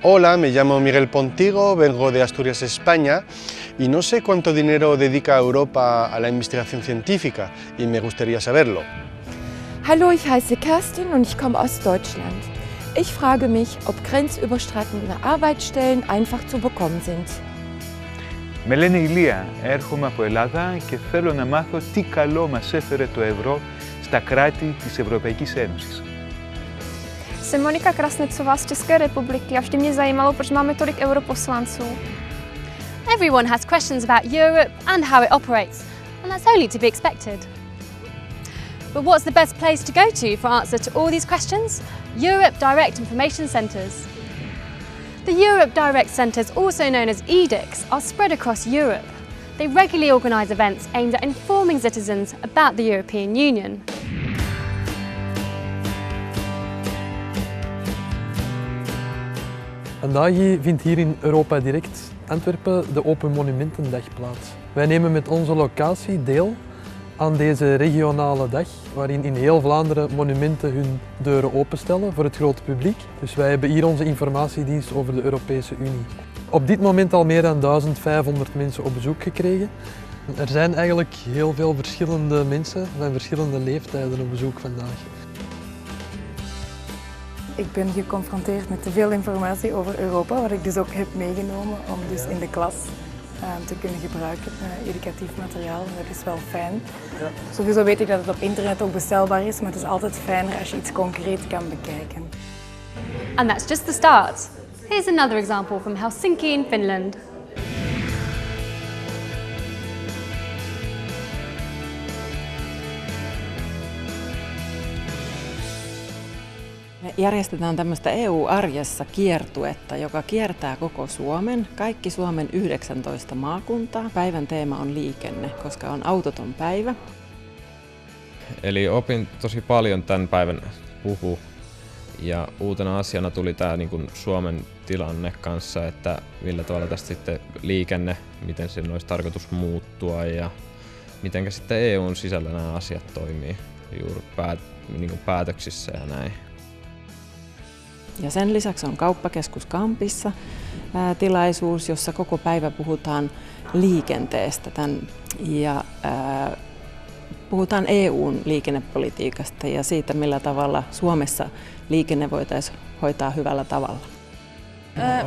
Hola, me llamo Miguel Pontigo, vengo de Asturias, España, y no sé cuánto dinero dedica Europa a la investigación científica, y me gustaría saberlo. Hallo, ich heiße Kerstin und ich komme aus Deutschland. Ich frage mich, ob grenzüberschreitende Arbeitsstellen einfach zu bekommen sind. Με λένε Ηλία, έρχομαι από Ελλάδα και θέλω να μάθω τι καλό μας έφερε το ευρώ στα κράτη της Ευρωπαϊκής Ένωσης. Jsem Monika Krasnicová z České republiky a vždy mě zajímalo, proč máme tolik europoslanců. Everyone has questions about Europe and how it operates, and that's only to be expected. But what's the best place to go to for answer to all these questions? Europe Direct Information Centres. The Europe Direct Centres, also known as EDICs, are spread across Europe. They regularly organise events aimed at informing citizens about the European Union. Vandaag vindt hier in Europa Direct Antwerpen de Open Monumentendag plaats. Wij nemen met onze locatie deel aan deze regionale dag, waarin in heel Vlaanderen monumenten hun deuren openstellen voor het grote publiek. Dus wij hebben hier onze informatiedienst over de Europese Unie. Op dit moment al meer dan 1500 mensen op bezoek gekregen. Er zijn eigenlijk heel veel verschillende mensen van verschillende leeftijden op bezoek vandaag. Ik ben geconfronteerd met te veel informatie over Europa, wat ik dus ook heb meegenomen om dus in de klas te kunnen gebruiken, educatief materiaal. En dat is wel fijn. Sowieso weet ik dat het op internet ook bestelbaar is, maar het is altijd fijner als je iets concreet kan bekijken. And that's just the start. Here's another example from Helsinki in Finland. Me järjestetään tämmöistä EU-arjessa kiertuetta, joka kiertää koko Suomen, kaikki Suomen 19 maakuntaa. Päivän teema on liikenne, koska on autoton päivä. Eli opin tosi paljon tämän päivän puhu ja uutena asiana tuli tämä niin kuin Suomen tilanne kanssa, että millä tavalla tästä sitten liikenne, miten sen olisi tarkoitus muuttua ja miten sitten EUn sisällä nämä asiat toimii juuri niin kuin päätöksissä ja näin. Ja sen lisäksi on kauppakeskus Kampissa tilaisuus, jossa koko päivä puhutaan liikenteestä ja puhutaan EUn liikennepolitiikasta ja siitä, millä tavalla Suomessa liikenne voitaisiin hoitaa hyvällä tavalla.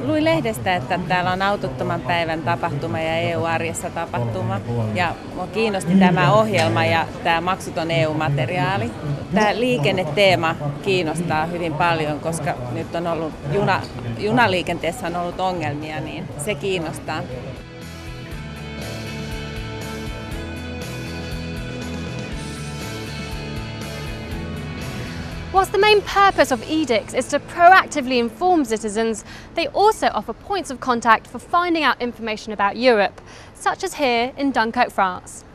Luin lehdestä, että täällä on autottoman päivän tapahtuma ja EU-arjessa tapahtuma. Ja minua kiinnosti tämä ohjelma ja tämä maksuton EU-materiaali. Tämä liikenneteema kiinnostaa hyvin paljon, koska nyt on ollut junaliikenteessä on ollut ongelmia, niin se kiinnostaa. Whilst the main purpose of EDICs is to proactively inform citizens, they also offer points of contact for finding out information about Europe, such as here in Dunkirk, France.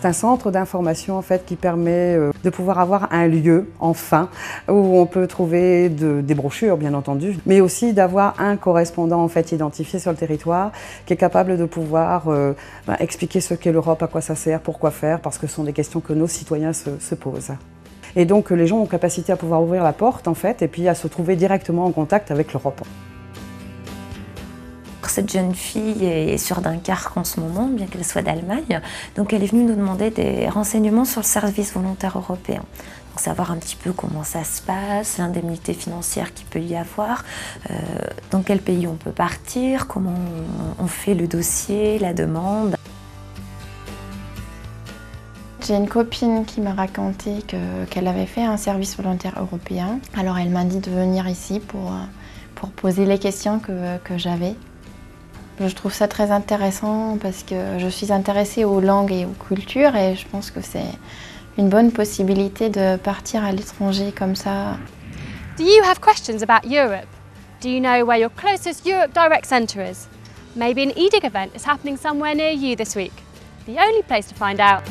C'est un centre d'information en fait qui permet de pouvoir avoir un lieu, enfin, où on peut trouver des brochures bien entendu, mais aussi d'avoir un correspondant en fait identifié sur le territoire qui est capable de pouvoir expliquer ce qu'est l'Europe, à quoi ça sert, pourquoi faire, parce que ce sont des questions que nos citoyens se posent. Et donc les gens ont capacité à pouvoir ouvrir la porte en fait et puis à se trouver directement en contact avec l'Europe. Cette jeune fille est sur Dunkerque en ce moment, bien qu'elle soit d'Allemagne. Donc elle est venue nous demander des renseignements sur le service volontaire européen. Donc savoir un petit peu comment ça se passe, l'indemnité financière qu'il peut y avoir, dans quel pays on peut partir, comment on fait le dossier, la demande. J'ai une copine qui m'a raconté qu'elle avait fait un service volontaire européen. Alors elle m'a dit de venir ici pour poser les questions que j'avais. Je trouve ça très intéressant parce que je suis intéressée aux langues et aux cultures et je pense que c'est une bonne possibilité de partir à l'étranger comme ça. Do you have questions about Europe? Do you know where your closest Europe Direct Centre is? Maybe an EDIC event is happening somewhere near you this week. The only place to find out